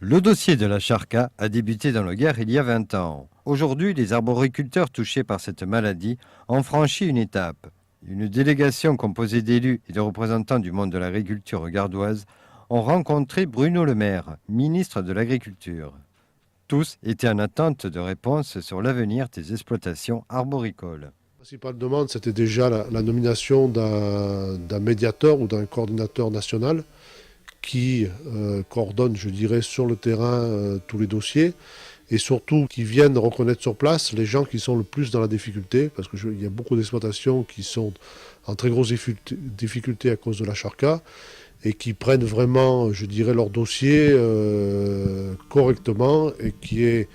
Le dossier de la charca a débuté dans le Gard il y a 20 ans. Aujourd'hui, les arboriculteurs touchés par cette maladie ont franchi une étape. Une délégation composée d'élus et de représentants du monde de l'agriculture gardoise ont rencontré Bruno Le Maire, ministre de l'Agriculture. Tous étaient en attente de réponses sur l'avenir des exploitations arboricoles. La principale demande, c'était déjà la nomination d'un médiateur ou d'un coordinateur national qui coordonne, je dirais, sur le terrain tous les dossiers et surtout qui viennent reconnaître sur place les gens qui sont le plus dans la difficulté, parce qu'il y a beaucoup d'exploitations qui sont en très grosse difficulté à cause de la charca et qui prennent vraiment, je dirais, leur dossier correctement et qui est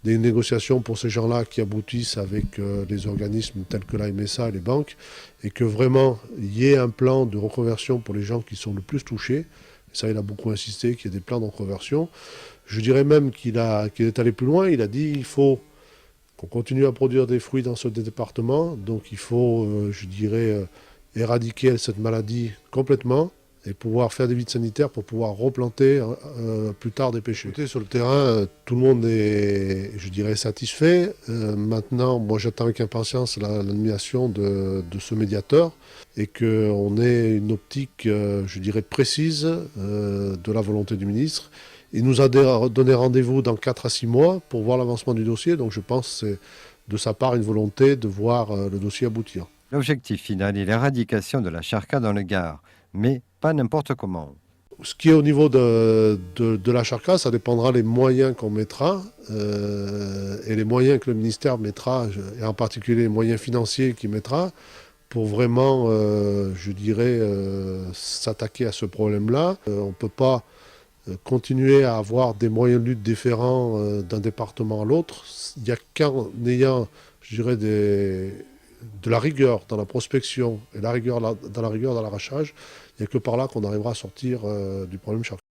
des négociations pour ces gens-là qui aboutissent avec les organismes tels que la MSA et les banques, et que vraiment il y ait un plan de reconversion pour les gens qui sont le plus touchés. Et ça, il a beaucoup insisté qu'il y ait des plans de reconversion. Je dirais même qu'il est allé plus loin. Il a dit qu'il faut qu'on continue à produire des fruits dans ce département. Donc il faut, je dirais, éradiquer cette maladie complètement et pouvoir faire des visites sanitaires pour pouvoir replanter plus tard des pêchers. Sur le terrain, tout le monde est, je dirais, satisfait. Maintenant, moi j'attends avec impatience la nomination de ce médiateur et qu'on ait une optique, je dirais, précise de la volonté du ministre. Il nous a donné rendez-vous dans 4 à 6 mois pour voir l'avancement du dossier, donc je pense que c'est de sa part une volonté de voir le dossier aboutir. L'objectif final est l'éradication de la charca dans le Gard, mais pas n'importe comment. Ce qui est au niveau de la charca, ça dépendra des moyens qu'on mettra et les moyens que le ministère mettra, et en particulier les moyens financiers qu'il mettra, pour vraiment, je dirais, s'attaquer à ce problème-là. On ne peut pas continuer à avoir des moyens de lutte différents d'un département à l'autre. Il n'y a qu'en ayant, je dirais, de la rigueur dans la prospection et dans la rigueur dans l'arrachage, il n'y a que par là qu'on arrivera à sortir du problème charcutier.